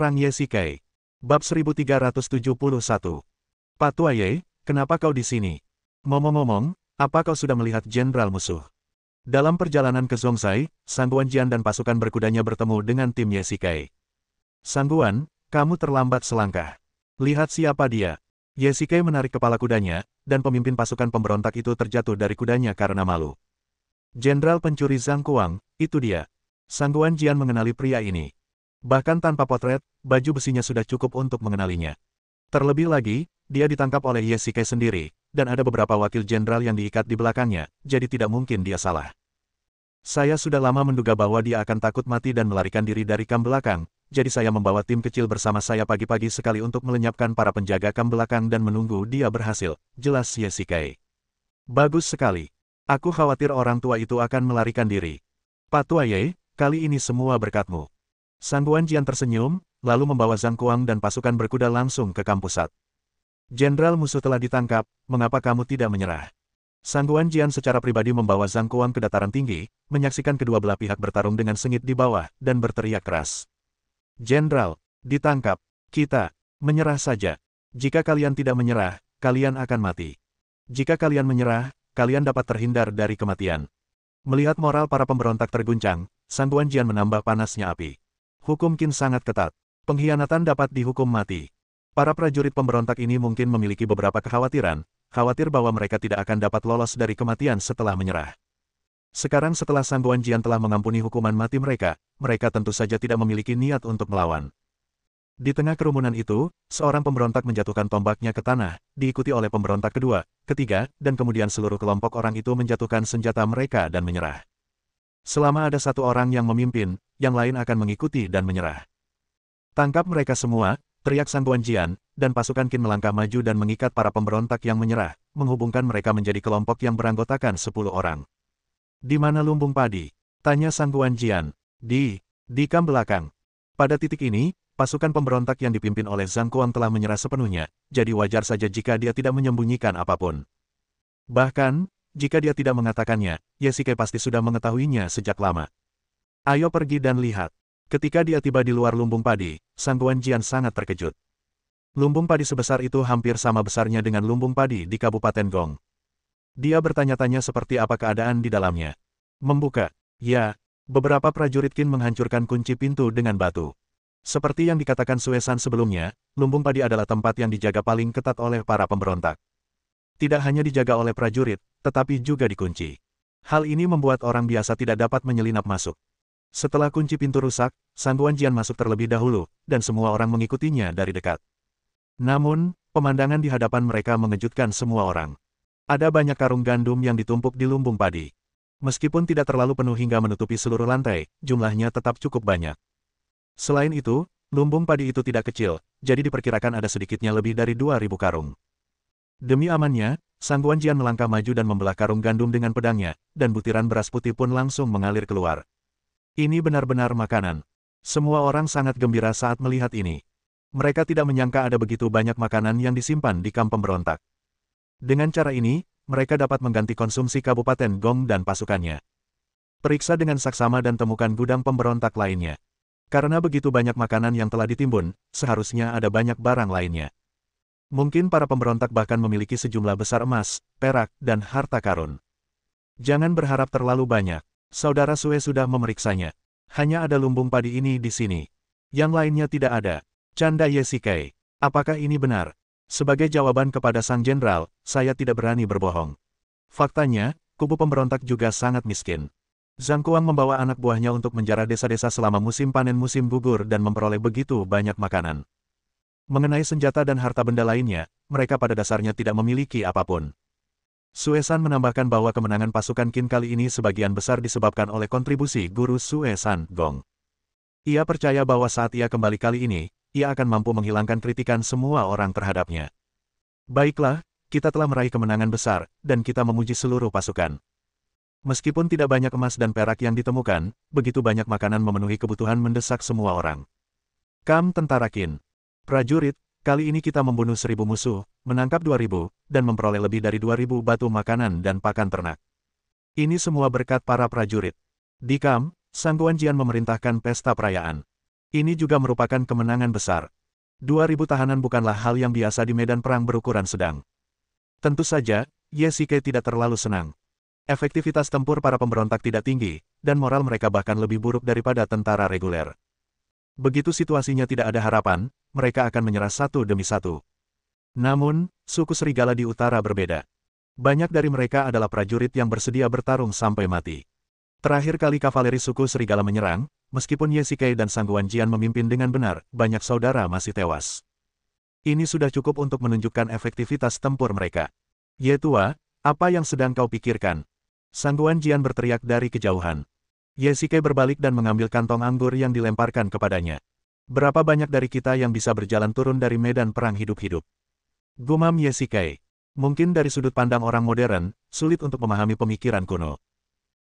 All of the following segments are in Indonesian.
Perang Ye Shikai. Bab 1371. Pak Tuaye, kenapa kau di sini? Ngomong-ngomong, apa kau sudah melihat jenderal musuh? Dalam perjalanan ke Zhongsai, Sang Guanjian dan pasukan berkudanya bertemu dengan tim Ye Shikai. Sang Guan, kamu terlambat selangkah. Lihat siapa dia. Ye Shikai menarik kepala kudanya, dan pemimpin pasukan pemberontak itu terjatuh dari kudanya karena malu. Jenderal pencuri Zhang Kuang, itu dia. Sang Guanjian mengenali pria ini. Bahkan tanpa potret, baju besinya sudah cukup untuk mengenalinya. Terlebih lagi, dia ditangkap oleh Ye Shikai sendiri, dan ada beberapa wakil jenderal yang diikat di belakangnya, jadi tidak mungkin dia salah. Saya sudah lama menduga bahwa dia akan takut mati dan melarikan diri dari kam belakang, jadi saya membawa tim kecil bersama saya pagi-pagi sekali untuk melenyapkan para penjaga kam belakang dan menunggu dia berhasil, jelas Ye Shikai. Bagus sekali. Aku khawatir orang tua itu akan melarikan diri. Pak Tuaye, kali ini semua berkatmu. Sang Guanjian tersenyum, lalu membawa Zhang Kuang dan pasukan berkuda langsung ke kam pusat. Jenderal musuh telah ditangkap, mengapa kamu tidak menyerah? Sang Guanjian secara pribadi membawa Zhang Kuang ke dataran tinggi, menyaksikan kedua belah pihak bertarung dengan sengit di bawah, dan berteriak keras. Jenderal, ditangkap, kita, menyerah saja. Jika kalian tidak menyerah, kalian akan mati. Jika kalian menyerah, kalian dapat terhindar dari kematian. Melihat moral para pemberontak terguncang, Sang Guanjian menambah panasnya api. Hukum Qin sangat ketat. Pengkhianatan dapat dihukum mati. Para prajurit pemberontak ini mungkin memiliki beberapa kekhawatiran, khawatir bahwa mereka tidak akan dapat lolos dari kematian setelah menyerah. Sekarang setelah Sang Guanjian telah mengampuni hukuman mati mereka, mereka tentu saja tidak memiliki niat untuk melawan. Di tengah kerumunan itu, seorang pemberontak menjatuhkan tombaknya ke tanah, diikuti oleh pemberontak kedua, ketiga, dan kemudian seluruh kelompok orang itu menjatuhkan senjata mereka dan menyerah. Selama ada satu orang yang memimpin, yang lain akan mengikuti dan menyerah. Tangkap mereka semua, teriak Sang Guanjian, dan pasukan Qin melangkah maju dan mengikat para pemberontak yang menyerah, menghubungkan mereka menjadi kelompok yang beranggotakan 10 orang. Di mana lumbung padi? Tanya Sang Guanjian. Di kam belakang. Pada titik ini, pasukan pemberontak yang dipimpin oleh Zhang Kuang telah menyerah sepenuhnya, jadi wajar saja jika dia tidak menyembunyikan apapun. Bahkan, jika dia tidak mengatakannya, Ye Shikai pasti sudah mengetahuinya sejak lama. Ayo pergi dan lihat. Ketika dia tiba di luar lumbung padi, Sang Guanjian sangat terkejut. Lumbung padi sebesar itu hampir sama besarnya dengan lumbung padi di Kabupaten Gong. Dia bertanya-tanya seperti apa keadaan di dalamnya. Membuka. Ya, beberapa prajurit Qin menghancurkan kunci pintu dengan batu. Seperti yang dikatakan Sue San sebelumnya, lumbung padi adalah tempat yang dijaga paling ketat oleh para pemberontak. Tidak hanya dijaga oleh prajurit, tetapi juga dikunci. Hal ini membuat orang biasa tidak dapat menyelinap masuk. Setelah kunci pintu rusak, Sang Guanjian masuk terlebih dahulu, dan semua orang mengikutinya dari dekat. Namun, pemandangan di hadapan mereka mengejutkan semua orang. Ada banyak karung gandum yang ditumpuk di lumbung padi. Meskipun tidak terlalu penuh hingga menutupi seluruh lantai, jumlahnya tetap cukup banyak. Selain itu, lumbung padi itu tidak kecil, jadi diperkirakan ada sedikitnya lebih dari 2.000 karung. Demi amannya, Sang Guanjian melangkah maju dan membelah karung gandum dengan pedangnya, dan butiran beras putih pun langsung mengalir keluar. Ini benar-benar makanan. Semua orang sangat gembira saat melihat ini. Mereka tidak menyangka ada begitu banyak makanan yang disimpan di kam pemberontak. Dengan cara ini, mereka dapat mengganti konsumsi Kabupaten Gong dan pasukannya. Periksa dengan saksama dan temukan gudang pemberontak lainnya. Karena begitu banyak makanan yang telah ditimbun, seharusnya ada banyak barang lainnya. Mungkin para pemberontak bahkan memiliki sejumlah besar emas, perak, dan harta karun. Jangan berharap terlalu banyak. Saudara Sue sudah memeriksanya. Hanya ada lumbung padi ini di sini. Yang lainnya tidak ada. Canda Ye Shikai. Apakah ini benar? Sebagai jawaban kepada sang jenderal, saya tidak berani berbohong. Faktanya, kubu pemberontak juga sangat miskin. Zhang Kuang membawa anak buahnya untuk menjarah desa-desa selama musim panen musim gugur dan memperoleh begitu banyak makanan. Mengenai senjata dan harta benda lainnya, mereka pada dasarnya tidak memiliki apapun. Sue San menambahkan bahwa kemenangan pasukan Qin kali ini sebagian besar disebabkan oleh kontribusi guru Sue San, Gong. Ia percaya bahwa saat ia kembali kali ini, ia akan mampu menghilangkan kritikan semua orang terhadapnya. Baiklah, kita telah meraih kemenangan besar, dan kita memuji seluruh pasukan. Meskipun tidak banyak emas dan perak yang ditemukan, begitu banyak makanan memenuhi kebutuhan mendesak semua orang. Kam tentara Qin. Prajurit, kali ini kita membunuh 1.000 musuh, menangkap 2.000, dan memperoleh lebih dari 2.000 batu makanan dan pakan ternak. Ini semua berkat para prajurit. Di kam, Sang Guanjian memerintahkan pesta perayaan. Ini juga merupakan kemenangan besar. 2.000 tahanan bukanlah hal yang biasa di medan perang berukuran sedang. Tentu saja, Ye Shike tidak terlalu senang. Efektivitas tempur para pemberontak tidak tinggi, dan moral mereka bahkan lebih buruk daripada tentara reguler. Begitu situasinya tidak ada harapan, mereka akan menyerah satu demi satu. Namun, suku serigala di utara berbeda. Banyak dari mereka adalah prajurit yang bersedia bertarung sampai mati. Terakhir kali kavaleri suku serigala menyerang, meskipun Ye Shike dan Sang Guanjian memimpin dengan benar, banyak saudara masih tewas. Ini sudah cukup untuk menunjukkan efektivitas tempur mereka. Ye tua, apa yang sedang kau pikirkan? Sang Guanjian berteriak dari kejauhan. Ye Shike berbalik dan mengambil kantong anggur yang dilemparkan kepadanya. Berapa banyak dari kita yang bisa berjalan turun dari medan perang hidup-hidup? Gumam Ye Shike. Mungkin dari sudut pandang orang modern, sulit untuk memahami pemikiran kuno.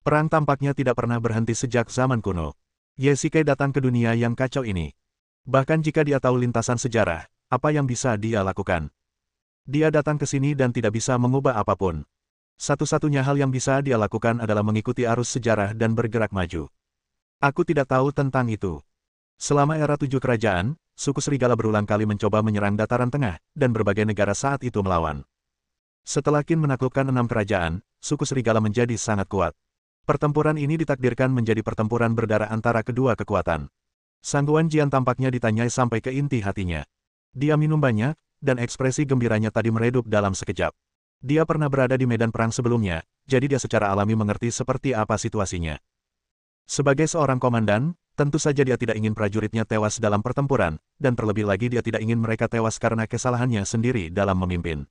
Perang tampaknya tidak pernah berhenti sejak zaman kuno. Ye Shike datang ke dunia yang kacau ini. Bahkan jika dia tahu lintasan sejarah, apa yang bisa dia lakukan? Dia datang ke sini dan tidak bisa mengubah apapun. Satu-satunya hal yang bisa dia lakukan adalah mengikuti arus sejarah dan bergerak maju. Aku tidak tahu tentang itu. Selama era 7 kerajaan, suku serigala berulang kali mencoba menyerang dataran tengah, dan berbagai negara saat itu melawan. Setelah Qin menaklukkan 6 kerajaan, suku serigala menjadi sangat kuat. Pertempuran ini ditakdirkan menjadi pertempuran berdarah antara kedua kekuatan. Sang Guanjian tampaknya ditanyai sampai ke inti hatinya. Dia minum banyak, dan ekspresi gembiranya tadi meredup dalam sekejap. Dia pernah berada di medan perang sebelumnya, jadi dia secara alami mengerti seperti apa situasinya. Sebagai seorang komandan, tentu saja dia tidak ingin prajuritnya tewas dalam pertempuran, dan terlebih lagi dia tidak ingin mereka tewas karena kesalahannya sendiri dalam memimpin.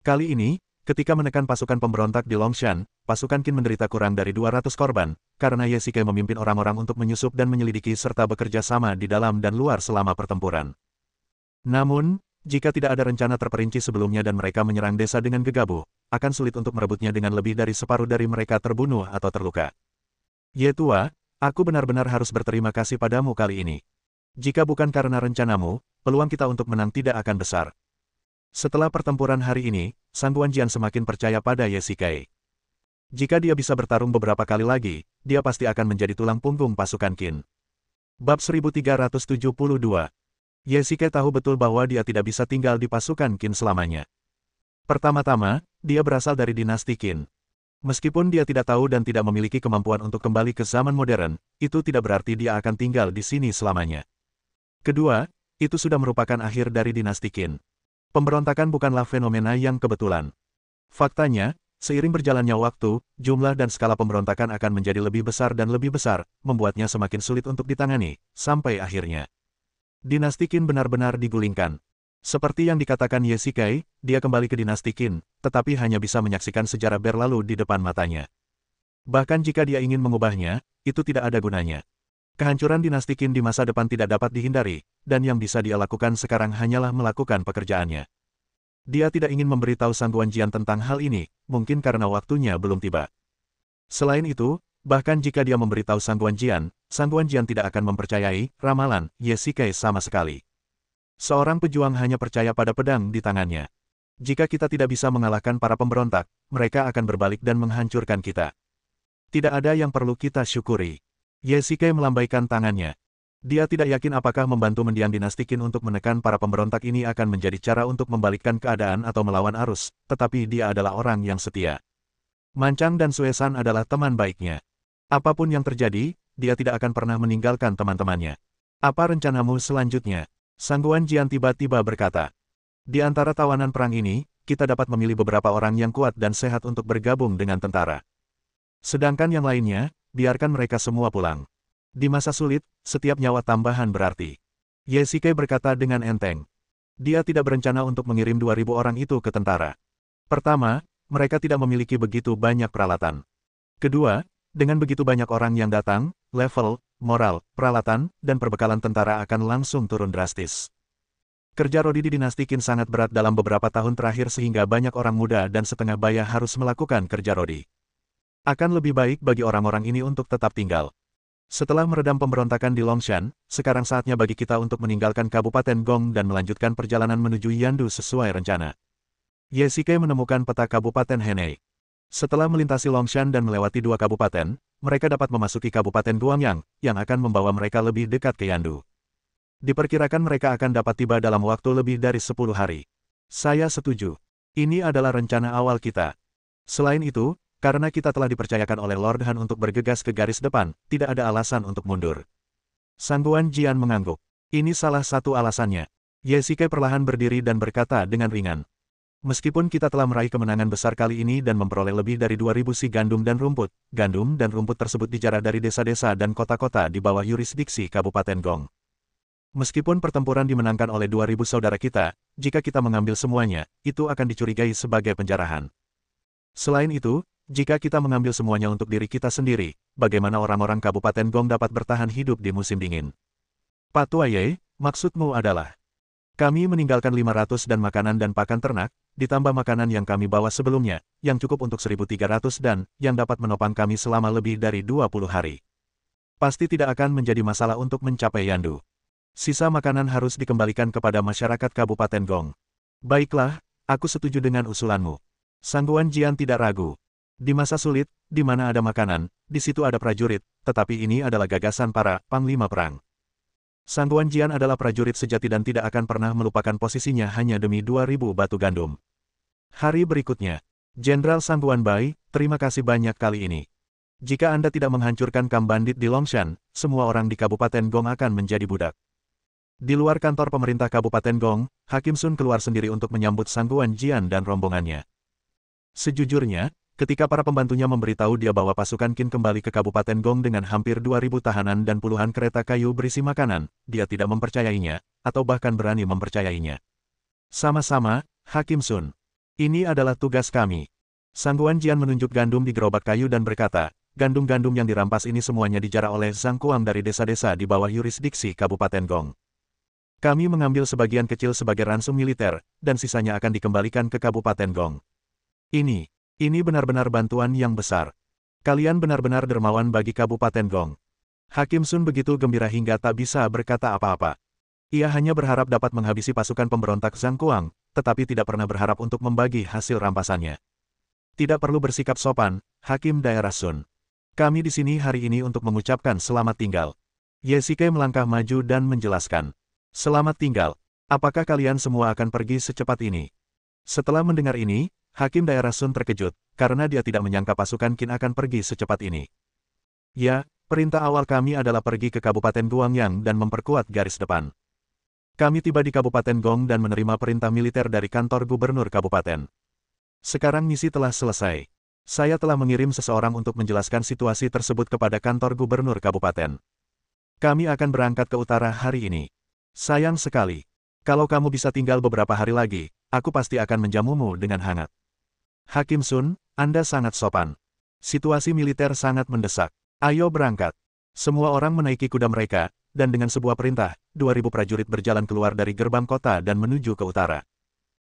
Kali ini, ketika menekan pasukan pemberontak di Longshan, pasukan Qin menderita kurang dari 200 korban, karena Ye Shike memimpin orang-orang untuk menyusup dan menyelidiki serta bekerja sama di dalam dan luar selama pertempuran. Namun, jika tidak ada rencana terperinci sebelumnya dan mereka menyerang desa dengan gegabah, akan sulit untuk merebutnya dengan lebih dari separuh dari mereka terbunuh atau terluka. Ye tua, aku benar-benar harus berterima kasih padamu kali ini. Jika bukan karena rencanamu, peluang kita untuk menang tidak akan besar. Setelah pertempuran hari ini, Sang Guanjian semakin percaya pada Ye Shike. Jika dia bisa bertarung beberapa kali lagi, dia pasti akan menjadi tulang punggung pasukan Qin. Bab 1372. Ye Shike tahu betul bahwa dia tidak bisa tinggal di pasukan Qin selamanya. Pertama-tama, dia berasal dari dinasti Qin. Meskipun dia tidak tahu dan tidak memiliki kemampuan untuk kembali ke zaman modern, itu tidak berarti dia akan tinggal di sini selamanya. Kedua, itu sudah merupakan akhir dari dinasti Qin. Pemberontakan bukanlah fenomena yang kebetulan. Faktanya, seiring berjalannya waktu, jumlah dan skala pemberontakan akan menjadi lebih besar dan lebih besar, membuatnya semakin sulit untuk ditangani, sampai akhirnya dinasti Qin benar-benar digulingkan. Seperti yang dikatakan Ye Shike, dia kembali ke dinasti Qin, tetapi hanya bisa menyaksikan sejarah berlalu di depan matanya. Bahkan jika dia ingin mengubahnya, itu tidak ada gunanya. Kehancuran dinasti Qin di masa depan tidak dapat dihindari, dan yang bisa dia lakukan sekarang hanyalah melakukan pekerjaannya. Dia tidak ingin memberitahu Sang Guanjian tentang hal ini, mungkin karena waktunya belum tiba. Selain itu, bahkan jika dia memberitahu Sang Guanjian tidak akan mempercayai ramalan Ye Shike sama sekali. Seorang pejuang hanya percaya pada pedang di tangannya. Jika kita tidak bisa mengalahkan para pemberontak, mereka akan berbalik dan menghancurkan kita. Tidak ada yang perlu kita syukuri. Ye Shike melambaikan tangannya. Dia tidak yakin apakah membantu mendiang dinasti Qin untuk menekan para pemberontak ini akan menjadi cara untuk membalikkan keadaan atau melawan arus, tetapi dia adalah orang yang setia. Mancang dan Suesan adalah teman baiknya. Apapun yang terjadi, dia tidak akan pernah meninggalkan teman-temannya. Apa rencanamu selanjutnya? Sang Guanjian tiba-tiba berkata. Di antara tawanan perang ini, kita dapat memilih beberapa orang yang kuat dan sehat untuk bergabung dengan tentara. Sedangkan yang lainnya, biarkan mereka semua pulang. Di masa sulit, setiap nyawa tambahan berarti. Ye Shike berkata dengan enteng. Dia tidak berencana untuk mengirim 2.000 orang itu ke tentara. Pertama, mereka tidak memiliki begitu banyak peralatan. Kedua, dengan begitu banyak orang yang datang, level, moral, peralatan, dan perbekalan tentara akan langsung turun drastis. Kerja Rodi di dinasti Qin sangat berat dalam beberapa tahun terakhir sehingga banyak orang muda dan setengah baya harus melakukan kerja Rodi. Akan lebih baik bagi orang-orang ini untuk tetap tinggal. Setelah meredam pemberontakan di Longshan, sekarang saatnya bagi kita untuk meninggalkan Kabupaten Gong dan melanjutkan perjalanan menuju Yandu sesuai rencana. Ye Shike menemukan peta Kabupaten Henei. Setelah melintasi Longshan dan melewati 2 kabupaten, mereka dapat memasuki Kabupaten Guangyang, yang akan membawa mereka lebih dekat ke Yandu. Diperkirakan mereka akan dapat tiba dalam waktu lebih dari 10 hari. Saya setuju. Ini adalah rencana awal kita. Selain itu, karena kita telah dipercayakan oleh Lord Han untuk bergegas ke garis depan, tidak ada alasan untuk mundur. Sangguan Jian mengangguk. Ini salah satu alasannya. Ye Shikai perlahan berdiri dan berkata dengan ringan. Meskipun kita telah meraih kemenangan besar kali ini dan memperoleh lebih dari 2000 si gandum dan rumput tersebut dijarah dari desa-desa dan kota-kota di bawah yurisdiksi Kabupaten Gong. Meskipun pertempuran dimenangkan oleh 2000 saudara kita, jika kita mengambil semuanya, itu akan dicurigai sebagai penjarahan. Selain itu, jika kita mengambil semuanya untuk diri kita sendiri, bagaimana orang-orang Kabupaten Gong dapat bertahan hidup di musim dingin? Pak Tuaye, maksudmu adalah, kami meninggalkan 500 dan makanan dan pakan ternak, ditambah makanan yang kami bawa sebelumnya, yang cukup untuk 1300 dan, yang dapat menopang kami selama lebih dari 20 hari. Pasti tidak akan menjadi masalah untuk mencapai Yandu. Sisa makanan harus dikembalikan kepada masyarakat Kabupaten Gong. Baiklah, aku setuju dengan usulanmu. Sangguan Jian tidak ragu. Di masa sulit, di mana ada makanan, di situ ada prajurit, tetapi ini adalah gagasan para panglima perang. Sangguan Jian adalah prajurit sejati dan tidak akan pernah melupakan posisinya hanya demi 2000 batu gandum. Hari berikutnya, Jenderal Sangguan Bai, terima kasih banyak kali ini. Jika Anda tidak menghancurkan kamp bandit di Longshan, semua orang di Kabupaten Gong akan menjadi budak. Di luar kantor pemerintah Kabupaten Gong, Hakim Sun keluar sendiri untuk menyambut Sangguan Jian dan rombongannya. Sejujurnya, ketika para pembantunya memberitahu dia bahwa pasukan Qin kembali ke Kabupaten Gong dengan hampir 2000 tahanan dan puluhan kereta kayu berisi makanan, dia tidak mempercayainya, atau bahkan berani mempercayainya. Sama-sama, Hakim Sun. Ini adalah tugas kami. Sangguan Jian menunjuk gandum di gerobak kayu dan berkata, gandum-gandum yang dirampas ini semuanya dijarah oleh Zhang Kuang dari desa-desa di bawah yurisdiksi Kabupaten Gong. Kami mengambil sebagian kecil sebagai ransum militer, dan sisanya akan dikembalikan ke Kabupaten Gong. Ini benar-benar bantuan yang besar. Kalian benar-benar dermawan bagi Kabupaten Gong. Hakim Sun begitu gembira hingga tak bisa berkata apa-apa. Ia hanya berharap dapat menghabisi pasukan pemberontak Zhang Kuang, tetapi tidak pernah berharap untuk membagi hasil rampasannya. Tidak perlu bersikap sopan, Hakim Daerah Sun. Kami di sini hari ini untuk mengucapkan selamat tinggal. Ye Shikai melangkah maju dan menjelaskan. Selamat tinggal. Apakah kalian semua akan pergi secepat ini? Setelah mendengar ini, Hakim Daerah Sun terkejut, karena dia tidak menyangka pasukan Qin akan pergi secepat ini. Ya, perintah awal kami adalah pergi ke Kabupaten Guangyang dan memperkuat garis depan. Kami tiba di Kabupaten Gong dan menerima perintah militer dari kantor gubernur kabupaten. Sekarang misi telah selesai. Saya telah mengirim seseorang untuk menjelaskan situasi tersebut kepada kantor gubernur kabupaten. Kami akan berangkat ke utara hari ini. Sayang sekali. Kalau kamu bisa tinggal beberapa hari lagi, aku pasti akan menjamumu dengan hangat. Hakim Sun, Anda sangat sopan. Situasi militer sangat mendesak. Ayo berangkat. Semua orang menaiki kuda mereka, dan dengan sebuah perintah, 2000 prajurit berjalan keluar dari gerbang kota dan menuju ke utara.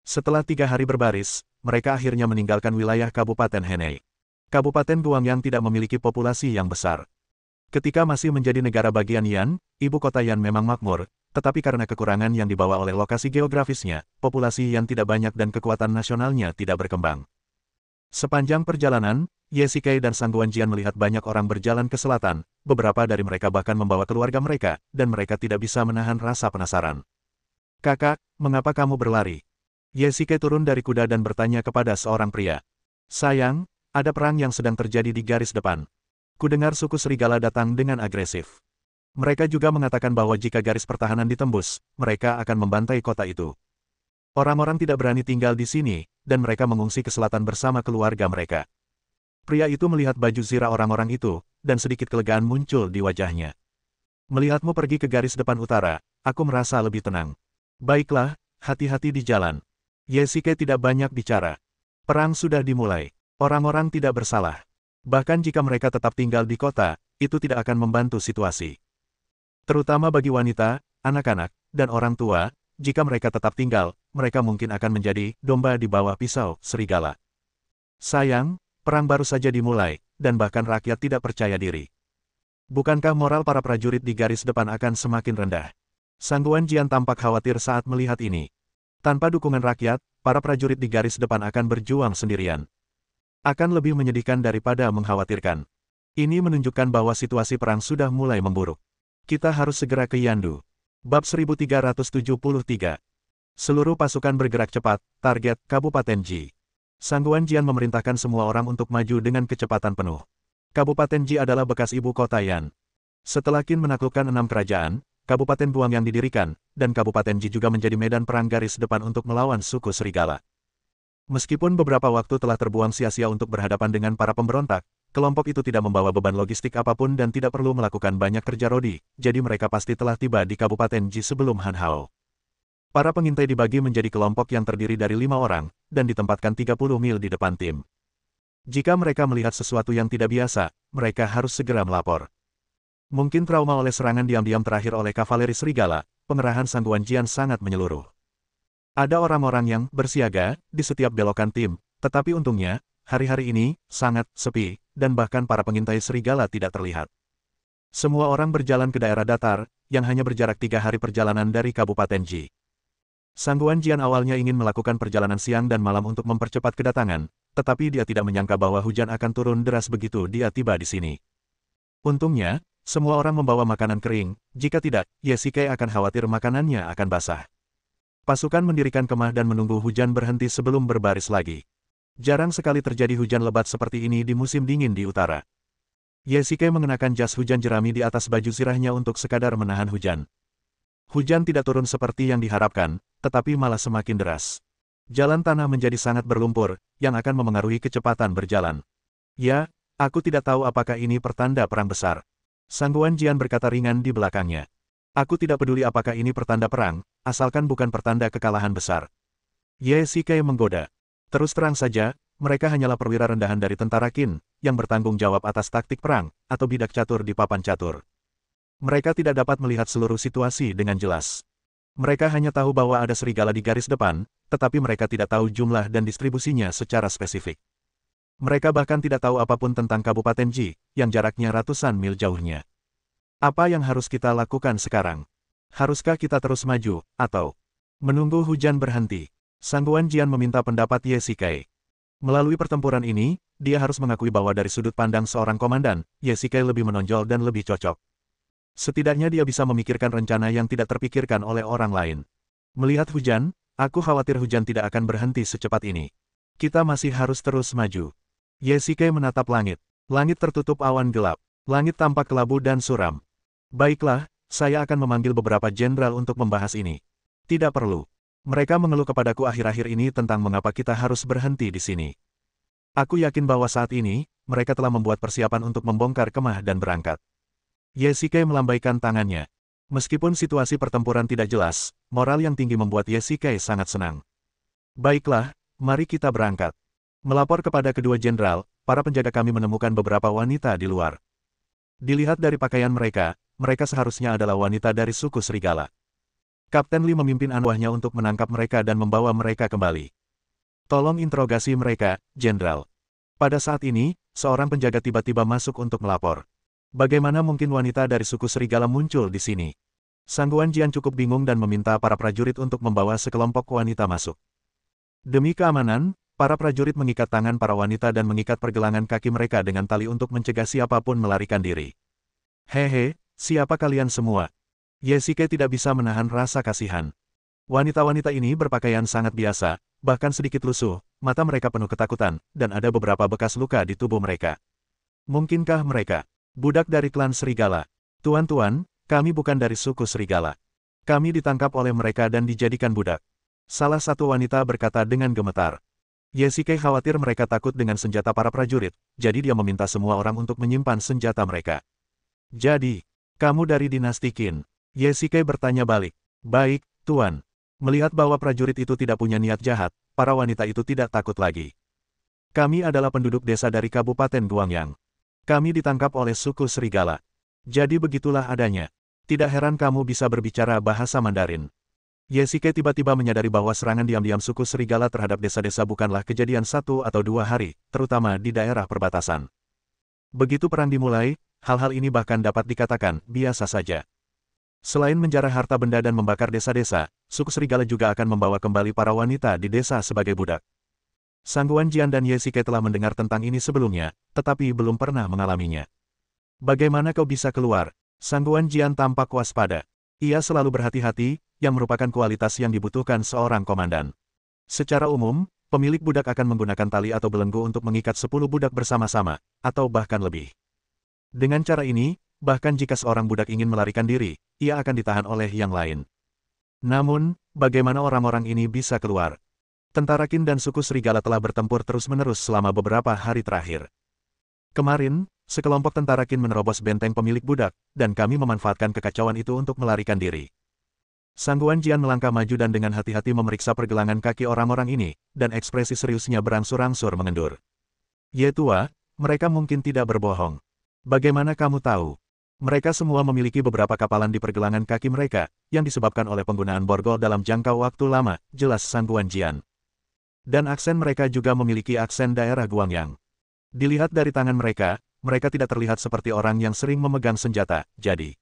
Setelah 3 hari berbaris, mereka akhirnya meninggalkan wilayah Kabupaten Henei. Kabupaten Guangyang tidak memiliki populasi yang besar. Ketika masih menjadi negara bagian Yan, ibu kota Yan memang makmur, tetapi karena kekurangan yang dibawa oleh lokasi geografisnya, populasi Yan tidak banyak dan kekuatan nasionalnya tidak berkembang. Sepanjang perjalanan, Ye Shikai dan Sangguan Jian melihat banyak orang berjalan ke selatan, beberapa dari mereka bahkan membawa keluarga mereka, dan mereka tidak bisa menahan rasa penasaran. Kakak, mengapa kamu berlari? Ye Shikai turun dari kuda dan bertanya kepada seorang pria. Sayang, ada perang yang sedang terjadi di garis depan. Kudengar suku serigala datang dengan agresif. Mereka juga mengatakan bahwa jika garis pertahanan ditembus, mereka akan membantai kota itu. Orang-orang tidak berani tinggal di sini, dan mereka mengungsi ke selatan bersama keluarga mereka. Pria itu melihat baju zirah orang-orang itu, dan sedikit kelegaan muncul di wajahnya. Melihatmu pergi ke garis depan utara, aku merasa lebih tenang. Baiklah, hati-hati di jalan. Ye Shikai tidak banyak bicara. Perang sudah dimulai. Orang-orang tidak bersalah. Bahkan jika mereka tetap tinggal di kota, itu tidak akan membantu situasi. Terutama bagi wanita, anak-anak, dan orang tua, jika mereka tetap tinggal, mereka mungkin akan menjadi domba di bawah pisau serigala. Sayang, perang baru saja dimulai, dan bahkan rakyat tidak percaya diri. Bukankah moral para prajurit di garis depan akan semakin rendah? Sangguan Jian tampak khawatir saat melihat ini. Tanpa dukungan rakyat, para prajurit di garis depan akan berjuang sendirian. Akan lebih menyedihkan daripada mengkhawatirkan. Ini menunjukkan bahwa situasi perang sudah mulai memburuk. Kita harus segera ke Yandu. Bab 1373. Seluruh pasukan bergerak cepat, target Kabupaten Ji. Sangguan Jian memerintahkan semua orang untuk maju dengan kecepatan penuh. Kabupaten Ji adalah bekas ibu kota Yan. Setelah Qin menaklukkan 6 kerajaan, Kabupaten Guang yang didirikan, dan Kabupaten Ji juga menjadi medan perang garis depan untuk melawan suku serigala. Meskipun beberapa waktu telah terbuang sia-sia untuk berhadapan dengan para pemberontak, kelompok itu tidak membawa beban logistik apapun dan tidak perlu melakukan banyak kerja rodi, jadi mereka pasti telah tiba di Kabupaten Ji sebelum Han Hao. Para pengintai dibagi menjadi kelompok yang terdiri dari 5 orang, dan ditempatkan 30 mil di depan tim. Jika mereka melihat sesuatu yang tidak biasa, mereka harus segera melapor. Mungkin trauma oleh serangan diam-diam terakhir oleh kavaleri serigala, pengerahan Sangguan Jian sangat menyeluruh. Ada orang-orang yang bersiaga di setiap belokan tim, tetapi untungnya, hari-hari ini sangat sepi, dan bahkan para pengintai serigala tidak terlihat. Semua orang berjalan ke daerah datar, yang hanya berjarak 3 hari perjalanan dari Kabupaten Ji. Sangguan Jian awalnya ingin melakukan perjalanan siang dan malam untuk mempercepat kedatangan, tetapi dia tidak menyangka bahwa hujan akan turun deras begitu dia tiba di sini. Untungnya, semua orang membawa makanan kering, jika tidak, Ye Shikai akan khawatir makanannya akan basah. Pasukan mendirikan kemah dan menunggu hujan berhenti sebelum berbaris lagi. Jarang sekali terjadi hujan lebat seperti ini di musim dingin di utara. Ye Shikai mengenakan jas hujan jerami di atas baju zirahnya untuk sekadar menahan hujan. Hujan tidak turun seperti yang diharapkan, tetapi malah semakin deras. Jalan tanah menjadi sangat berlumpur, yang akan memengaruhi kecepatan berjalan. Ya, aku tidak tahu apakah ini pertanda perang besar. Sangguan Jian berkata ringan di belakangnya. Aku tidak peduli apakah ini pertanda perang, asalkan bukan pertanda kekalahan besar. Ye Shikai menggoda. Terus terang saja, mereka hanyalah perwira rendahan dari tentara Qin, yang bertanggung jawab atas taktik perang, atau bidak catur di papan catur. Mereka tidak dapat melihat seluruh situasi dengan jelas. Mereka hanya tahu bahwa ada serigala di garis depan, tetapi mereka tidak tahu jumlah dan distribusinya secara spesifik. Mereka bahkan tidak tahu apapun tentang Kabupaten Ji, yang jaraknya ratusan mil jauhnya. Apa yang harus kita lakukan sekarang? Haruskah kita terus maju, atau menunggu hujan berhenti? Sangguan Jian meminta pendapat Ye Shikai. Melalui pertempuran ini, dia harus mengakui bahwa dari sudut pandang seorang komandan, Ye Shikai lebih menonjol dan lebih cocok. Setidaknya dia bisa memikirkan rencana yang tidak terpikirkan oleh orang lain. Melihat hujan, aku khawatir hujan tidak akan berhenti secepat ini. Kita masih harus terus maju. Ye Shikai menatap langit. Langit tertutup awan gelap. Langit tampak kelabu dan suram. Baiklah, saya akan memanggil beberapa jenderal untuk membahas ini. Tidak perlu. Mereka mengeluh kepadaku akhir-akhir ini tentang mengapa kita harus berhenti di sini. Aku yakin bahwa saat ini, mereka telah membuat persiapan untuk membongkar kemah dan berangkat. Ye Shikai melambaikan tangannya. Meskipun situasi pertempuran tidak jelas, moral yang tinggi membuat Ye Shikai sangat senang. Baiklah, mari kita berangkat. Melapor kepada kedua jenderal, para penjaga kami menemukan beberapa wanita di luar. Dilihat dari pakaian mereka, mereka seharusnya adalah wanita dari suku serigala. Kapten Li memimpin anuahnya untuk menangkap mereka dan membawa mereka kembali. Tolong interogasi mereka, jenderal. Pada saat ini, seorang penjaga tiba-tiba masuk untuk melapor. Bagaimana mungkin wanita dari suku serigala muncul di sini? Sangguan Jian cukup bingung dan meminta para prajurit untuk membawa sekelompok wanita masuk. Demi keamanan, para prajurit mengikat tangan para wanita dan mengikat pergelangan kaki mereka dengan tali untuk mencegah siapapun melarikan diri. Hehe, siapa kalian semua? Ye Shikai tidak bisa menahan rasa kasihan. Wanita-wanita ini berpakaian sangat biasa, bahkan sedikit lusuh, mata mereka penuh ketakutan, dan ada beberapa bekas luka di tubuh mereka. Mungkinkah mereka budak dari klan serigala? Tuan-tuan, kami bukan dari suku serigala. Kami ditangkap oleh mereka dan dijadikan budak. Salah satu wanita berkata dengan gemetar. Ye Shikai khawatir mereka takut dengan senjata para prajurit, jadi dia meminta semua orang untuk menyimpan senjata mereka. Jadi, kamu dari dinasti Qin? Ye Shikai bertanya balik. Baik, Tuan. Melihat bahwa prajurit itu tidak punya niat jahat, para wanita itu tidak takut lagi. Kami adalah penduduk desa dari Kabupaten Guangyang. Kami ditangkap oleh suku serigala. Jadi begitulah adanya. Tidak heran kamu bisa berbicara bahasa Mandarin. Ye Shikai tiba-tiba menyadari bahwa serangan diam-diam suku serigala terhadap desa-desa bukanlah kejadian 1 atau 2 hari, terutama di daerah perbatasan. Begitu perang dimulai, hal-hal ini bahkan dapat dikatakan biasa saja. Selain menjarah harta benda dan membakar desa-desa, suku serigala juga akan membawa kembali para wanita di desa sebagai budak. Sangguan Jian dan Ye Shikai telah mendengar tentang ini sebelumnya, tetapi belum pernah mengalaminya. Bagaimana kau bisa keluar? Sangguan Jian tampak waspada. Ia selalu berhati-hati, yang merupakan kualitas yang dibutuhkan seorang komandan. Secara umum, pemilik budak akan menggunakan tali atau belenggu untuk mengikat 10 budak bersama-sama, atau bahkan lebih. Dengan cara ini, bahkan jika seorang budak ingin melarikan diri, ia akan ditahan oleh yang lain. Namun, bagaimana orang-orang ini bisa keluar? Tentara Qin dan suku serigala telah bertempur terus-menerus selama beberapa hari terakhir. Kemarin, sekelompok tentara Qin menerobos benteng pemilik budak, dan kami memanfaatkan kekacauan itu untuk melarikan diri. Sangguan Jian melangkah maju dan dengan hati-hati memeriksa pergelangan kaki orang-orang ini, dan ekspresi seriusnya berangsur-angsur mengendur. Ye tua, mereka mungkin tidak berbohong. Bagaimana kamu tahu? Mereka semua memiliki beberapa kapalan di pergelangan kaki mereka, yang disebabkan oleh penggunaan borgol dalam jangka waktu lama, jelas Sangguan Jian. Dan aksen mereka juga memiliki aksen daerah Guangyang. Dilihat dari tangan mereka, mereka tidak terlihat seperti orang yang sering memegang senjata, jadi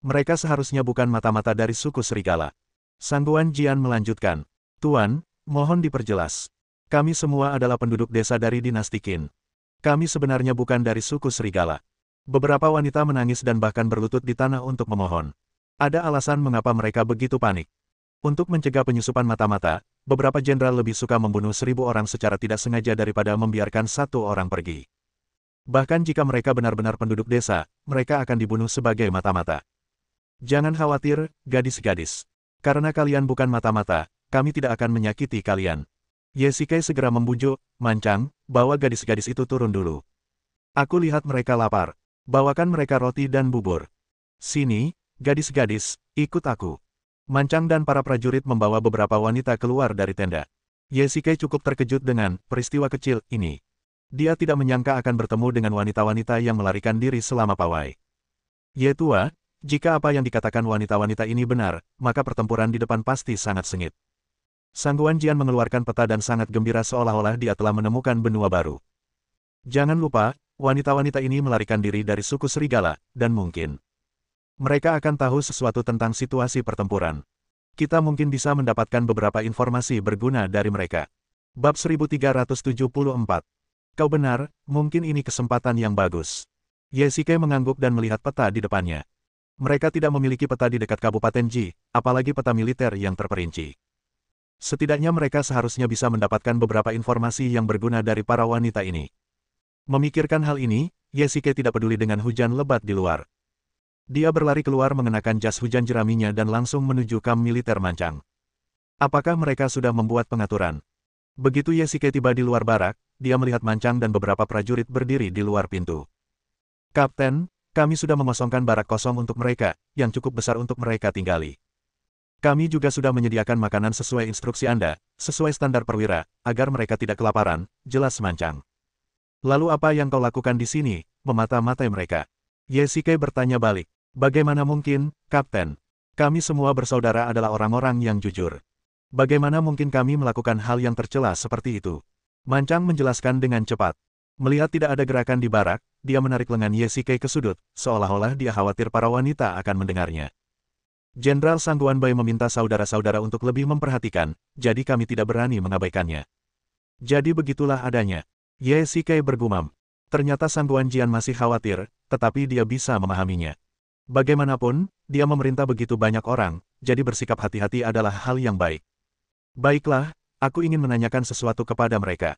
mereka seharusnya bukan mata-mata dari suku serigala. Sangguan Jian melanjutkan, Tuan, mohon diperjelas. Kami semua adalah penduduk desa dari dinasti Qin. Kami sebenarnya bukan dari suku serigala. Beberapa wanita menangis dan bahkan berlutut di tanah untuk memohon. Ada alasan mengapa mereka begitu panik. Untuk mencegah penyusupan mata-mata, beberapa jenderal lebih suka membunuh 1000 orang secara tidak sengaja daripada membiarkan satu orang pergi. Bahkan jika mereka benar-benar penduduk desa, mereka akan dibunuh sebagai mata-mata. Jangan khawatir, gadis-gadis. Karena kalian bukan mata-mata, kami tidak akan menyakiti kalian. Ye Shikai segera membujuk, Mancang, bawa gadis-gadis itu turun dulu. Aku lihat mereka lapar. Bawakan mereka roti dan bubur. Sini, gadis-gadis, ikut aku. Mancang dan para prajurit membawa beberapa wanita keluar dari tenda. Ye Shikai cukup terkejut dengan peristiwa kecil ini. Dia tidak menyangka akan bertemu dengan wanita-wanita yang melarikan diri selama pawai. Ye tua, jika apa yang dikatakan wanita-wanita ini benar, maka pertempuran di depan pasti sangat sengit. Sangguan Jian mengeluarkan peta dan sangat gembira seolah-olah dia telah menemukan benua baru. Jangan lupa, wanita-wanita ini melarikan diri dari suku serigala, dan mungkin mereka akan tahu sesuatu tentang situasi pertempuran. Kita mungkin bisa mendapatkan beberapa informasi berguna dari mereka. Bab 1374. Kau benar, mungkin ini kesempatan yang bagus. Ye Shikai mengangguk dan melihat peta di depannya. Mereka tidak memiliki peta di dekat Kabupaten Ji, apalagi peta militer yang terperinci. Setidaknya mereka seharusnya bisa mendapatkan beberapa informasi yang berguna dari para wanita ini. Memikirkan hal ini, Ye Shikai tidak peduli dengan hujan lebat di luar. Dia berlari keluar mengenakan jas hujan jeraminya dan langsung menuju kamp militer Mancang. Apakah mereka sudah membuat pengaturan? Begitu Ye Shikai tiba di luar barak, dia melihat Mancang dan beberapa prajurit berdiri di luar pintu. Kapten, kami sudah mengosongkan barak kosong untuk mereka, yang cukup besar untuk mereka tinggali. Kami juga sudah menyediakan makanan sesuai instruksi Anda, sesuai standar perwira, agar mereka tidak kelaparan, jelas Mancang. Lalu apa yang kau lakukan di sini, memata-matai mereka? Ye Shikai bertanya balik. Bagaimana mungkin, Kapten? Kami semua bersaudara adalah orang-orang yang jujur. Bagaimana mungkin kami melakukan hal yang tercela seperti itu? Mancang menjelaskan dengan cepat. Melihat tidak ada gerakan di barak, dia menarik lengan Ye Shikai ke sudut, seolah-olah dia khawatir para wanita akan mendengarnya. Jenderal Sangguan Bai meminta saudara-saudara untuk lebih memperhatikan, jadi kami tidak berani mengabaikannya. Jadi begitulah adanya. Ye Shikai bergumam. Ternyata Sangguan Jian masih khawatir, tetapi dia bisa memahaminya. Bagaimanapun, dia memerintah begitu banyak orang, jadi bersikap hati-hati adalah hal yang baik. Baiklah, aku ingin menanyakan sesuatu kepada mereka.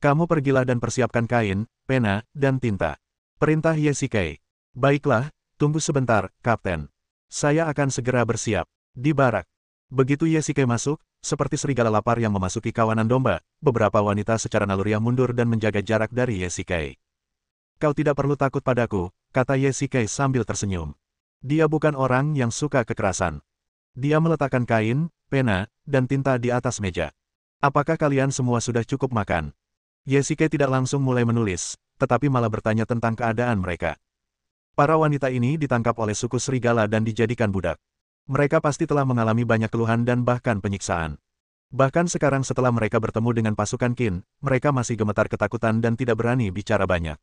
Kamu pergilah dan persiapkan kain, pena, dan tinta. Perintah Ye Shikai. Baiklah, tunggu sebentar, Kapten. Saya akan segera bersiap. Di barak. Begitu Ye Shikai masuk, seperti serigala lapar yang memasuki kawanan domba, beberapa wanita secara naluriah mundur dan menjaga jarak dari Ye Shikai. Kau tidak perlu takut padaku, kata Ye Shikai sambil tersenyum. Dia bukan orang yang suka kekerasan. Dia meletakkan kain, pena, dan tinta di atas meja. Apakah kalian semua sudah cukup makan? Ye Shikai tidak langsung mulai menulis, tetapi malah bertanya tentang keadaan mereka. Para wanita ini ditangkap oleh suku serigala dan dijadikan budak. Mereka pasti telah mengalami banyak keluhan dan bahkan penyiksaan. Bahkan sekarang setelah mereka bertemu dengan pasukan Qin, mereka masih gemetar ketakutan dan tidak berani bicara banyak.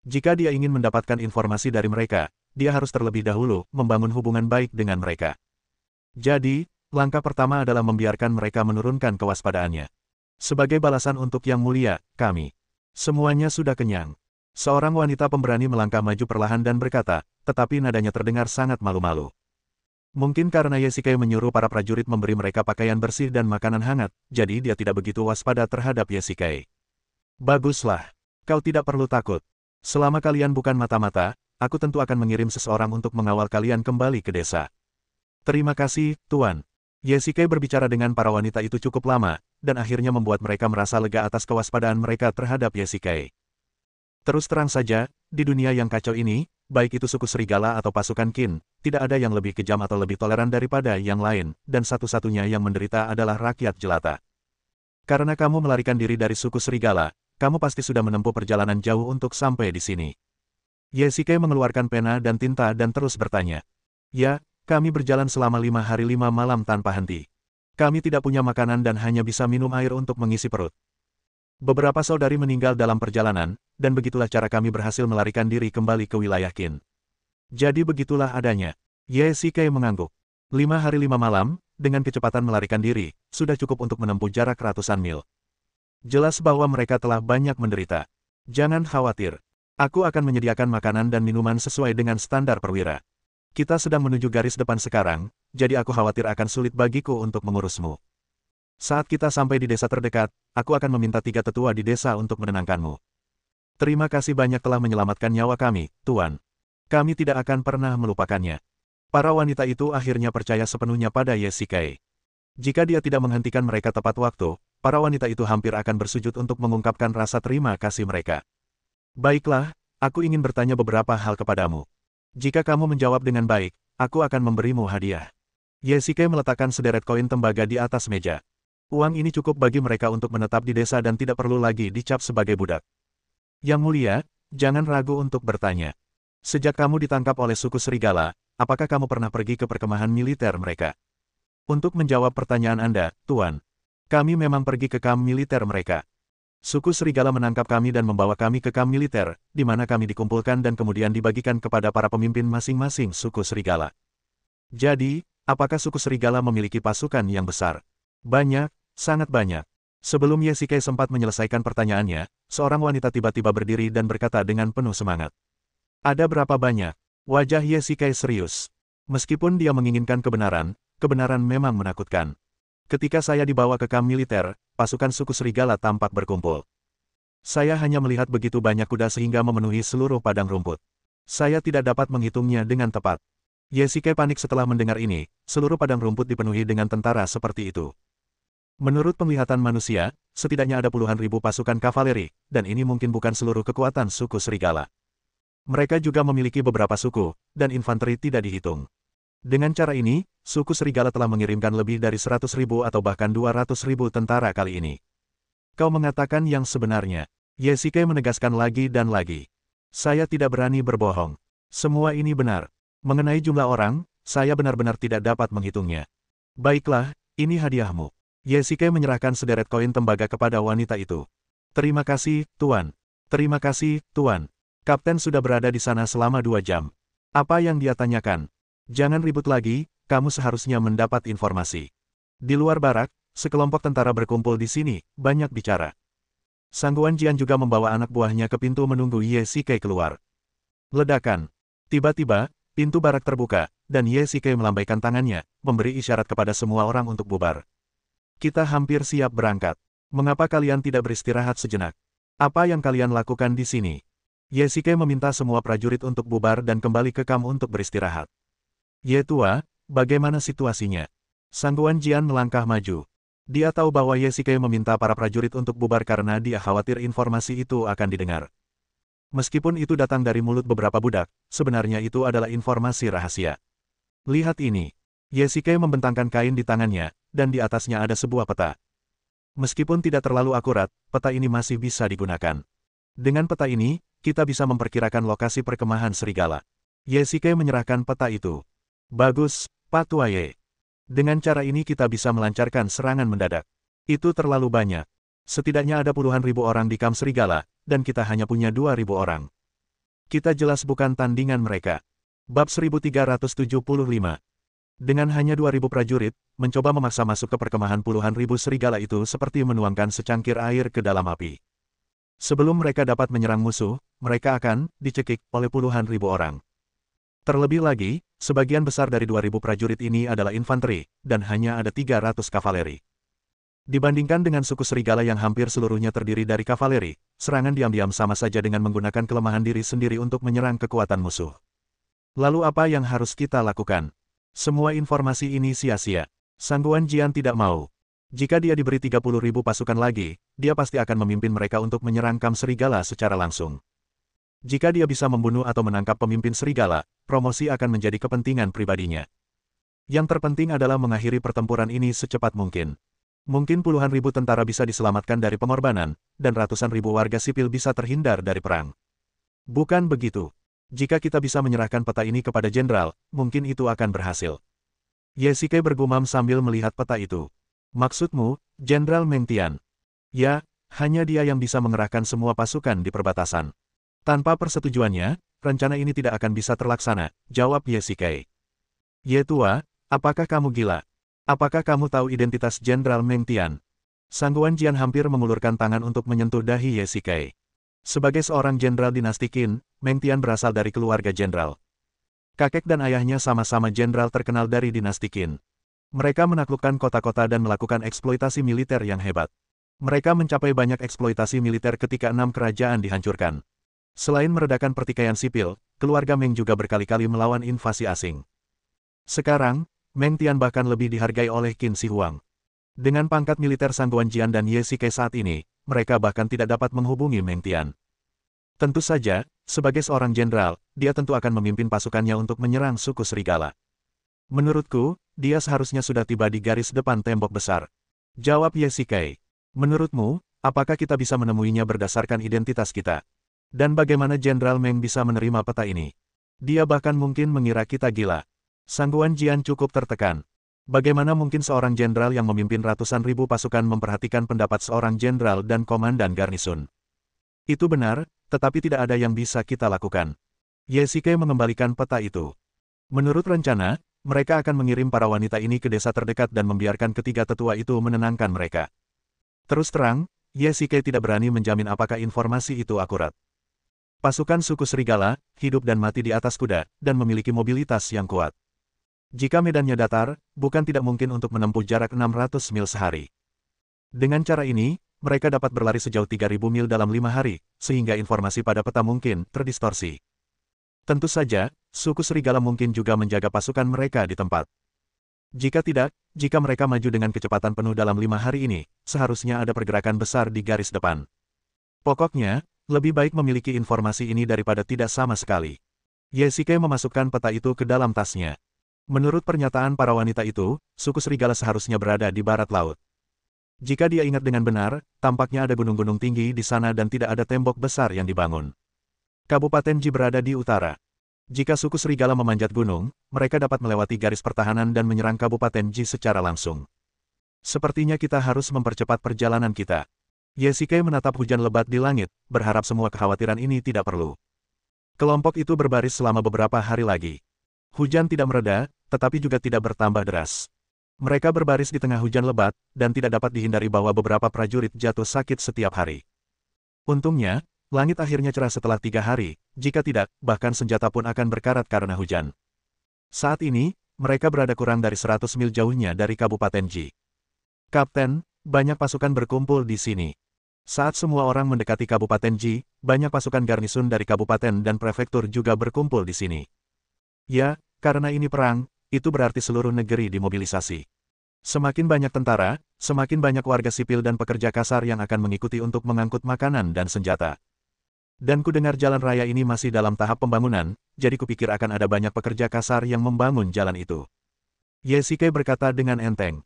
Jika dia ingin mendapatkan informasi dari mereka, dia harus terlebih dahulu membangun hubungan baik dengan mereka. Jadi, langkah pertama adalah membiarkan mereka menurunkan kewaspadaannya. Sebagai balasan untuk Yang Mulia, kami semuanya sudah kenyang. Seorang wanita pemberani melangkah maju perlahan dan berkata, tetapi nadanya terdengar sangat malu-malu. Mungkin karena Yesikai menyuruh para prajurit memberi mereka pakaian bersih dan makanan hangat, jadi dia tidak begitu waspada terhadap Yesikai. Baguslah. Kau tidak perlu takut. Selama kalian bukan mata-mata, aku tentu akan mengirim seseorang untuk mengawal kalian kembali ke desa. Terima kasih, Tuan. Yesikai berbicara dengan para wanita itu cukup lama, dan akhirnya membuat mereka merasa lega atas kewaspadaan mereka terhadap Yesikai. Terus terang saja, di dunia yang kacau ini, baik itu suku serigala atau pasukan Qin, tidak ada yang lebih kejam atau lebih toleran daripada yang lain, dan satu-satunya yang menderita adalah rakyat jelata. Karena kamu melarikan diri dari suku serigala, kamu pasti sudah menempuh perjalanan jauh untuk sampai di sini. Yesikai mengeluarkan pena dan tinta dan terus bertanya. Ya, kami berjalan selama 5 hari 5 malam tanpa henti. Kami tidak punya makanan dan hanya bisa minum air untuk mengisi perut. Beberapa saudari meninggal dalam perjalanan, dan begitulah cara kami berhasil melarikan diri kembali ke wilayah Qin. Jadi begitulah adanya. Yesikai mengangguk. 5 hari 5 malam, dengan kecepatan melarikan diri, sudah cukup untuk menempuh jarak ratusan mil. Jelas bahwa mereka telah banyak menderita. Jangan khawatir. Aku akan menyediakan makanan dan minuman sesuai dengan standar perwira. Kita sedang menuju garis depan sekarang, jadi aku khawatir akan sulit bagiku untuk mengurusmu. Saat kita sampai di desa terdekat, aku akan meminta 3 tetua di desa untuk menenangkanmu. Terima kasih banyak telah menyelamatkan nyawa kami, Tuan. Kami tidak akan pernah melupakannya. Para wanita itu akhirnya percaya sepenuhnya pada Yesikai. Jika dia tidak menghentikan mereka tepat waktu, para wanita itu hampir akan bersujud untuk mengungkapkan rasa terima kasih mereka. Baiklah, aku ingin bertanya beberapa hal kepadamu. Jika kamu menjawab dengan baik, aku akan memberimu hadiah. Yesikai meletakkan sederet koin tembaga di atas meja. Uang ini cukup bagi mereka untuk menetap di desa dan tidak perlu lagi dicap sebagai budak. Yang mulia, jangan ragu untuk bertanya. Sejak kamu ditangkap oleh suku serigala, apakah kamu pernah pergi ke perkemahan militer mereka? Untuk menjawab pertanyaan Anda, Tuan. Kami memang pergi ke kamp militer mereka. Suku serigala menangkap kami dan membawa kami ke kamp militer, di mana kami dikumpulkan dan kemudian dibagikan kepada para pemimpin masing-masing suku serigala. Jadi, apakah suku serigala memiliki pasukan yang besar? Banyak, sangat banyak. Sebelum Yesikai sempat menyelesaikan pertanyaannya, seorang wanita tiba-tiba berdiri dan berkata dengan penuh semangat. Ada berapa banyak? Wajah Yesikai serius. Meskipun dia menginginkan kebenaran, kebenaran memang menakutkan. Ketika saya dibawa ke kamp militer, pasukan suku serigala tampak berkumpul. Saya hanya melihat begitu banyak kuda sehingga memenuhi seluruh padang rumput. Saya tidak dapat menghitungnya dengan tepat. Yesikai panik setelah mendengar ini, seluruh padang rumput dipenuhi dengan tentara seperti itu. Menurut penglihatan manusia, setidaknya ada puluhan ribu pasukan kavaleri, dan ini mungkin bukan seluruh kekuatan suku serigala. Mereka juga memiliki beberapa suku, dan infanteri tidak dihitung. Dengan cara ini, suku serigala telah mengirimkan lebih dari 100.000 atau bahkan 200.000 tentara kali ini. Kau mengatakan yang sebenarnya. Yesikai menegaskan lagi dan lagi. Saya tidak berani berbohong. Semua ini benar. Mengenai jumlah orang, saya benar-benar tidak dapat menghitungnya. Baiklah, ini hadiahmu. Yesikai menyerahkan sederet koin tembaga kepada wanita itu. Terima kasih, Tuan. Terima kasih, Tuan. Kapten sudah berada di sana selama 2 jam. Apa yang dia tanyakan? Jangan ribut lagi, kamu seharusnya mendapat informasi. Di luar barak, sekelompok tentara berkumpul di sini, banyak bicara. Sangguan Jian juga membawa anak buahnya ke pintu menunggu Yesikai keluar. Ledakan. Tiba-tiba, pintu barak terbuka, dan Yesikai melambaikan tangannya, memberi isyarat kepada semua orang untuk bubar. Kita hampir siap berangkat. Mengapa kalian tidak beristirahat sejenak? Apa yang kalian lakukan di sini? Yesikai meminta semua prajurit untuk bubar dan kembali ke kamp untuk beristirahat. Ye tua, bagaimana situasinya? Sangguan Jian melangkah maju. Dia tahu bahwa Yesikai meminta para prajurit untuk bubar karena dia khawatir informasi itu akan didengar. Meskipun itu datang dari mulut beberapa budak, sebenarnya itu adalah informasi rahasia. Lihat ini. Yesikai membentangkan kain di tangannya, dan di atasnya ada sebuah peta. Meskipun tidak terlalu akurat, peta ini masih bisa digunakan. Dengan peta ini, kita bisa memperkirakan lokasi perkemahan serigala. Yesikai menyerahkan peta itu. Bagus, Pak Tuaye. Dengan cara ini kita bisa melancarkan serangan mendadak. Itu terlalu banyak. Setidaknya ada puluhan ribu orang di kamp serigala, dan kita hanya punya 2.000 orang. Kita jelas bukan tandingan mereka. Bab 1375. Dengan hanya 2.000 prajurit, mencoba memaksa masuk ke perkemahan puluhan ribu serigala itu seperti menuangkan secangkir air ke dalam api. Sebelum mereka dapat menyerang musuh, mereka akan dicekik oleh puluhan ribu orang. Terlebih lagi, sebagian besar dari 2.000 prajurit ini adalah infanteri, dan hanya ada 300 kavaleri. Dibandingkan dengan suku serigala yang hampir seluruhnya terdiri dari kavaleri, serangan diam-diam sama saja dengan menggunakan kelemahan diri sendiri untuk menyerang kekuatan musuh. Lalu apa yang harus kita lakukan? Semua informasi ini sia-sia. Sang Guan Jian tidak mau. Jika dia diberi 30.000 pasukan lagi, dia pasti akan memimpin mereka untuk menyerang kamp serigala secara langsung. Jika dia bisa membunuh atau menangkap pemimpin serigala, promosi akan menjadi kepentingan pribadinya. Yang terpenting adalah mengakhiri pertempuran ini secepat mungkin. Mungkin puluhan ribu tentara bisa diselamatkan dari pengorbanan, dan ratusan ribu warga sipil bisa terhindar dari perang. Bukan begitu. Jika kita bisa menyerahkan peta ini kepada jenderal, mungkin itu akan berhasil. Ye Shikai bergumam sambil melihat peta itu. Maksudmu, Jenderal Meng Tian? Ya, hanya dia yang bisa mengerahkan semua pasukan di perbatasan. Tanpa persetujuannya, rencana ini tidak akan bisa terlaksana, jawab Ye Shikai. Ye Tua, apakah kamu gila? Apakah kamu tahu identitas Jenderal Meng Tian? Sang Guan Jian hampir mengulurkan tangan untuk menyentuh dahi Ye Shikai. Sebagai seorang jenderal dinasti Qin, Meng Tian berasal dari keluarga jenderal. Kakek dan ayahnya sama-sama jenderal terkenal dari dinasti Qin. Mereka menaklukkan kota-kota dan melakukan eksploitasi militer yang hebat. Mereka mencapai banyak eksploitasi militer ketika 6 kerajaan dihancurkan. Selain meredakan pertikaian sipil, keluarga Meng juga berkali-kali melawan invasi asing. Sekarang, Meng Tian bahkan lebih dihargai oleh Qin Shi Huang. Dengan pangkat militer Sang Guan Jian dan Ye Shikai saat ini, mereka bahkan tidak dapat menghubungi Meng Tian. Tentu saja, sebagai seorang jenderal, dia tentu akan memimpin pasukannya untuk menyerang suku serigala. Menurutku, dia seharusnya sudah tiba di garis depan tembok besar. Jawab Ye Shikai. Menurutmu, apakah kita bisa menemuinya berdasarkan identitas kita? Dan bagaimana Jenderal Meng bisa menerima peta ini? Dia bahkan mungkin mengira kita gila. Sang Guan Jian cukup tertekan. Bagaimana mungkin seorang jenderal yang memimpin ratusan ribu pasukan memperhatikan pendapat seorang jenderal dan komandan garnison? Itu benar, tetapi tidak ada yang bisa kita lakukan. Ye Shikai mengembalikan peta itu. Menurut rencana, mereka akan mengirim para wanita ini ke desa terdekat dan membiarkan ketiga tetua itu menenangkan mereka. Terus terang, Ye Shikai tidak berani menjamin apakah informasi itu akurat. Pasukan suku serigala, hidup dan mati di atas kuda, dan memiliki mobilitas yang kuat. Jika medannya datar, bukan tidak mungkin untuk menempuh jarak 600 mil sehari. Dengan cara ini, mereka dapat berlari sejauh 3.000 mil dalam 5 hari, sehingga informasi pada peta mungkin terdistorsi. Tentu saja, suku serigala mungkin juga menjaga pasukan mereka di tempat. Jika tidak, jika mereka maju dengan kecepatan penuh dalam 5 hari ini, seharusnya ada pergerakan besar di garis depan. Pokoknya, lebih baik memiliki informasi ini daripada tidak sama sekali. Ye Shikai memasukkan peta itu ke dalam tasnya. Menurut pernyataan para wanita itu, suku serigala seharusnya berada di barat laut. Jika dia ingat dengan benar, tampaknya ada gunung-gunung tinggi di sana dan tidak ada tembok besar yang dibangun. Kabupaten Ji berada di utara. Jika suku serigala memanjat gunung, mereka dapat melewati garis pertahanan dan menyerang Kabupaten Ji secara langsung. Sepertinya kita harus mempercepat perjalanan kita. Ye Shikai menatap hujan lebat di langit, berharap semua kekhawatiran ini tidak perlu. Kelompok itu berbaris selama beberapa hari lagi. Hujan tidak mereda, tetapi juga tidak bertambah deras. Mereka berbaris di tengah hujan lebat, dan tidak dapat dihindari bahwa beberapa prajurit jatuh sakit setiap hari. Untungnya, langit akhirnya cerah setelah 3 hari, jika tidak, bahkan senjata pun akan berkarat karena hujan. Saat ini, mereka berada kurang dari 100 mil jauhnya dari Kabupaten Ji. Kapten, banyak pasukan berkumpul di sini. Saat semua orang mendekati Kabupaten Ji, banyak pasukan garnison dari kabupaten dan prefektur juga berkumpul di sini. Ya, karena ini perang, itu berarti seluruh negeri dimobilisasi. Semakin banyak tentara, semakin banyak warga sipil dan pekerja kasar yang akan mengikuti untuk mengangkut makanan dan senjata. Dan kudengar jalan raya ini masih dalam tahap pembangunan, jadi kupikir akan ada banyak pekerja kasar yang membangun jalan itu. Ye Shikai berkata dengan enteng.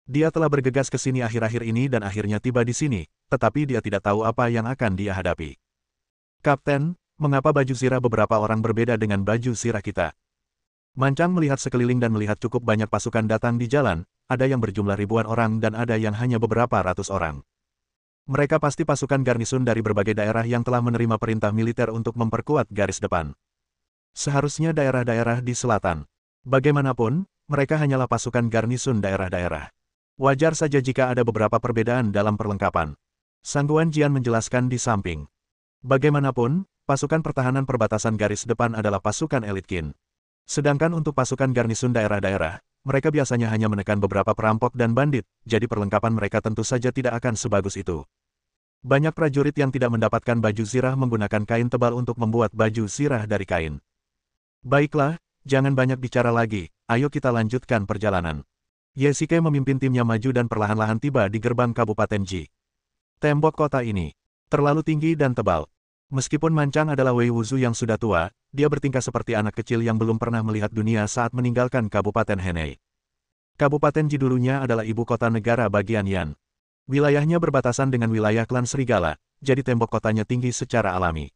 Dia telah bergegas ke sini akhir-akhir ini dan akhirnya tiba di sini, tetapi dia tidak tahu apa yang akan dia hadapi. Kapten, mengapa baju sirah beberapa orang berbeda dengan baju sirah kita? Mancang melihat sekeliling dan melihat cukup banyak pasukan datang di jalan, ada yang berjumlah ribuan orang dan ada yang hanya beberapa ratus orang. Mereka pasti pasukan garnison dari berbagai daerah yang telah menerima perintah militer untuk memperkuat garis depan. Seharusnya daerah-daerah di selatan. Bagaimanapun, mereka hanyalah pasukan garnison daerah-daerah. Wajar saja jika ada beberapa perbedaan dalam perlengkapan. Sangguan Jian menjelaskan di samping. Bagaimanapun, pasukan pertahanan perbatasan garis depan adalah pasukan elit Qin. Sedangkan untuk pasukan garnisun daerah-daerah, mereka biasanya hanya menekan beberapa perampok dan bandit, jadi perlengkapan mereka tentu saja tidak akan sebagus itu. Banyak prajurit yang tidak mendapatkan baju zirah menggunakan kain tebal untuk membuat baju zirah dari kain. Baiklah, jangan banyak bicara lagi, ayo kita lanjutkan perjalanan. Ye Shike memimpin timnya maju dan perlahan-lahan tiba di gerbang Kabupaten Ji. Tembok kota ini terlalu tinggi dan tebal. Meskipun Mancang adalah Wei Wuzu yang sudah tua, dia bertingkah seperti anak kecil yang belum pernah melihat dunia saat meninggalkan Kabupaten Henei. Kabupaten Ji dulunya adalah ibu kota negara bagian Yan. Wilayahnya berbatasan dengan wilayah klan Serigala, jadi tembok kotanya tinggi secara alami.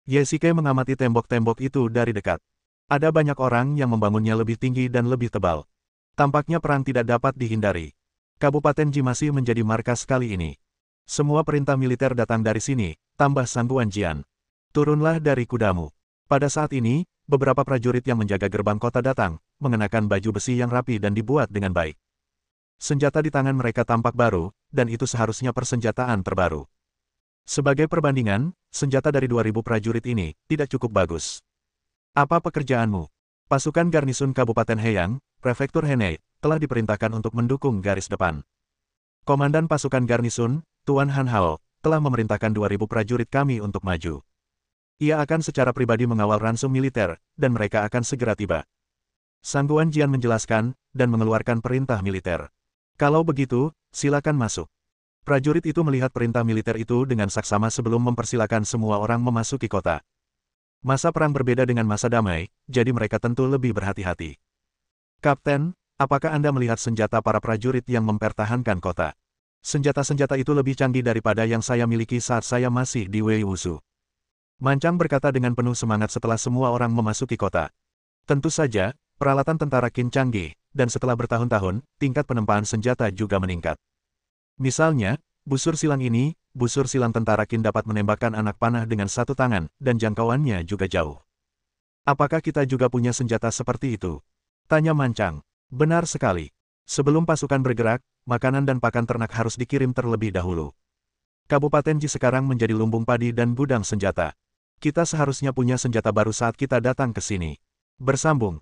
Ye Shike mengamati tembok-tembok itu dari dekat. Ada banyak orang yang membangunnya lebih tinggi dan lebih tebal. Tampaknya perang tidak dapat dihindari. Kabupaten Ji masih menjadi markas kali ini. Semua perintah militer datang dari sini, tambah Sangguan Jian. Turunlah dari kudamu. Pada saat ini, beberapa prajurit yang menjaga gerbang kota datang, mengenakan baju besi yang rapi dan dibuat dengan baik. Senjata di tangan mereka tampak baru, dan itu seharusnya persenjataan terbaru. Sebagai perbandingan, senjata dari 2000 prajurit ini tidak cukup bagus. Apa pekerjaanmu? Pasukan garnisun Kabupaten Heiyang, Prefektur Henei, telah diperintahkan untuk mendukung garis depan. Komandan pasukan garnisun, Tuan Han Hao, telah memerintahkan 2000 prajurit kami untuk maju. Ia akan secara pribadi mengawal ransum militer, dan mereka akan segera tiba. Sangguan Jian menjelaskan, dan mengeluarkan perintah militer. Kalau begitu, silakan masuk. Prajurit itu melihat perintah militer itu dengan saksama sebelum mempersilakan semua orang memasuki kota. Masa perang berbeda dengan masa damai, jadi mereka tentu lebih berhati-hati. Kapten, apakah Anda melihat senjata para prajurit yang mempertahankan kota? Senjata-senjata itu lebih canggih daripada yang saya miliki saat saya masih di Wei Wuzu. Mancang berkata dengan penuh semangat setelah semua orang memasuki kota. Tentu saja, peralatan tentara Qin canggih, dan setelah bertahun-tahun, tingkat penempaan senjata juga meningkat. Misalnya, busur silang ini, busur silang tentara Qin dapat menembakkan anak panah dengan satu tangan, dan jangkauannya juga jauh. Apakah kita juga punya senjata seperti itu? Tanya Mancang. Benar sekali. Sebelum pasukan bergerak, makanan dan pakan ternak harus dikirim terlebih dahulu. Kabupaten Ji sekarang menjadi lumbung padi dan gudang senjata. Kita seharusnya punya senjata baru saat kita datang ke sini. Bersambung,